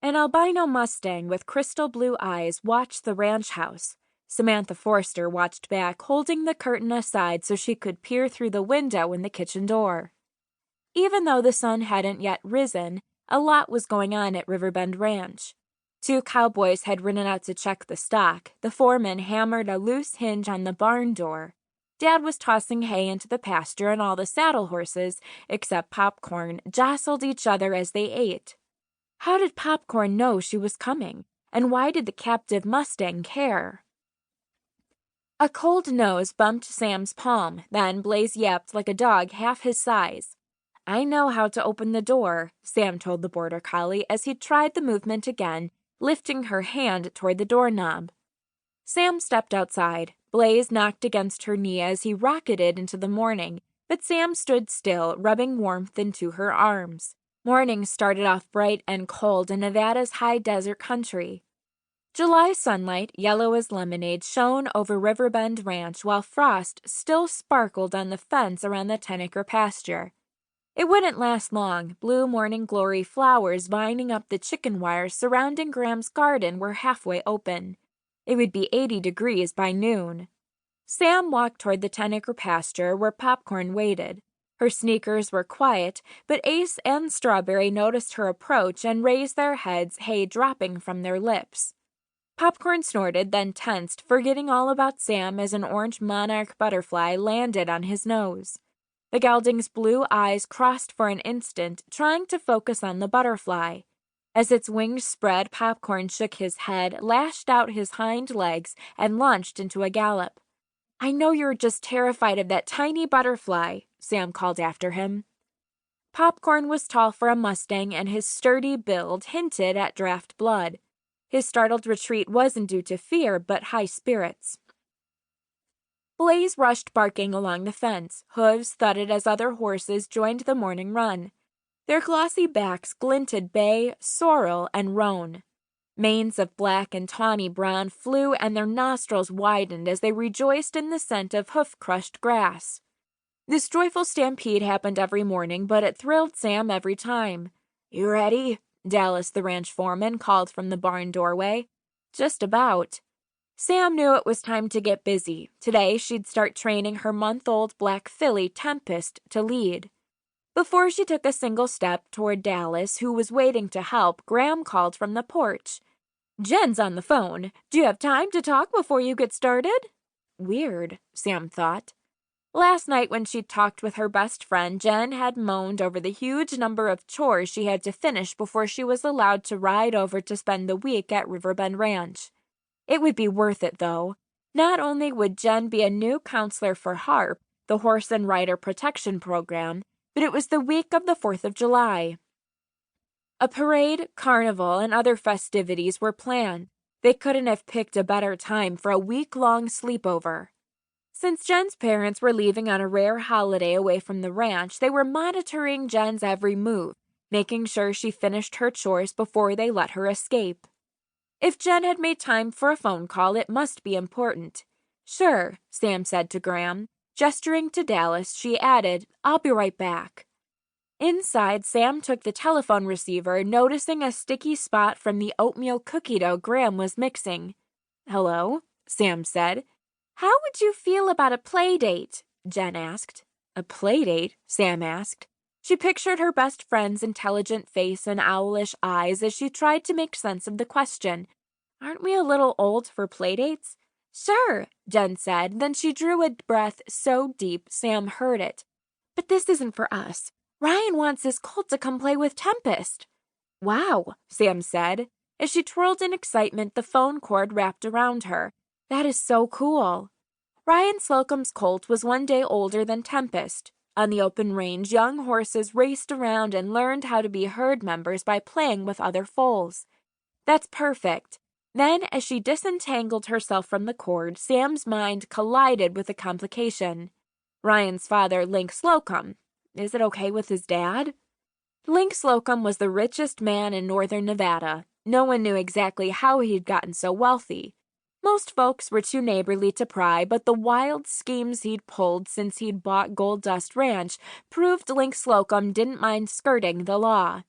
An albino Mustang with crystal blue eyes watched the ranch house. Samantha Forster watched back, holding the curtain aside so she could peer through the window in the kitchen door. Even though the sun hadn't yet risen, a lot was going on at Riverbend Ranch. 2 cowboys had ridden out to check the stock. The foreman hammered a loose hinge on the barn door. Dad was tossing hay into the pasture, and all the saddle horses, except Popcorn, jostled each other as they ate. How did Popcorn know she was coming, and why did the captive Mustang care? A cold nose bumped Sam's palm, then Blaze yapped like a dog half his size. "I know how to open the door," Sam told the border collie as he tried the movement again, lifting her hand toward the doorknob. Sam stepped outside. Blaze knocked against her knee as he rocketed into the morning, but Sam stood still, rubbing warmth into her arms. Morning started off bright and cold in Nevada's high desert country. July sunlight, yellow as lemonade, shone over Riverbend Ranch while frost still sparkled on the fence around the 10-acre pasture. It wouldn't last long. Blue morning glory flowers vining up the chicken wire surrounding Graham's garden were halfway open. It would be 80 degrees by noon. Sam walked toward the 10-acre pasture where Popcorn waited. Her sneakers were quiet, but Ace and Strawberry noticed her approach and raised their heads, hay dropping from their lips. Popcorn snorted, then tensed, forgetting all about Sam as an orange monarch butterfly landed on his nose. The gelding's blue eyes crossed for an instant, trying to focus on the butterfly. As its wings spread, Popcorn shook his head, lashed out his hind legs, and launched into a gallop. "I know you're just terrified of that tiny butterfly," Sam called after him. Popcorn was tall for a Mustang, and his sturdy build hinted at draft blood. His startled retreat wasn't due to fear, but high spirits. Blaze rushed barking along the fence. Hooves thudded as other horses joined the morning run. Their glossy backs glinted bay, sorrel, and roan. Manes of black and tawny brown flew, and their nostrils widened as they rejoiced in the scent of hoof-crushed grass. This joyful stampede happened every morning, but it thrilled Sam every time. "You ready?" Dallas, the ranch foreman, called from the barn doorway. "Just about." Sam knew it was time to get busy. Today she'd start training her month-old black filly, Tempest, to lead. Before she took a single step toward Dallas, who was waiting to help, Graham called from the porch. "Jen's on the phone. Do you have time to talk before you get started?" Weird, Sam thought. Last night when she talked with her best friend, Jen had moaned over the huge number of chores she had to finish before she was allowed to ride over to spend the week at Riverbend Ranch. It would be worth it, though. Not only would Jen be a new counselor for HARP, the Horse and Rider Protection Program, but it was the week of the 4th of July. A parade, carnival, and other festivities were planned. They couldn't have picked a better time for a week-long sleepover. Since Jen's parents were leaving on a rare holiday away from the ranch, they were monitoring Jen's every move, making sure she finished her chores before they let her escape. If Jen had made time for a phone call, it must be important. "Sure," Sam said to Graham. Gesturing to Dallas, she added, "I'll be right back." Inside, Sam took the telephone receiver, noticing a sticky spot from the oatmeal cookie dough Graham was mixing. "Hello," Sam said. "How would you feel about a play date?" Jen asked. "A play date?" Sam asked. She pictured her best friend's intelligent face and owlish eyes as she tried to make sense of the question. "Aren't we a little old for play dates?" "Sure," Jen said. Then she drew a breath so deep Sam heard it. "But this isn't for us. Ryan wants his Colt to come play with Tempest." "Wow," Sam said. As she twirled in excitement, the phone cord wrapped around her. "That is so cool." Ryan Slocum's Colt was 1 day older than Tempest. On the open range, young horses raced around and learned how to be herd members by playing with other foals. That's perfect. Then, as she disentangled herself from the cord, Sam's mind collided with a complication. Ryan's father, Link Slocum. Is it okay with his dad? Link Slocum was the richest man in northern Nevada. No one knew exactly how he'd gotten so wealthy. Most folks were too neighborly to pry, but the wild schemes he'd pulled since he'd bought Gold Dust Ranch proved Link Slocum didn't mind skirting the law.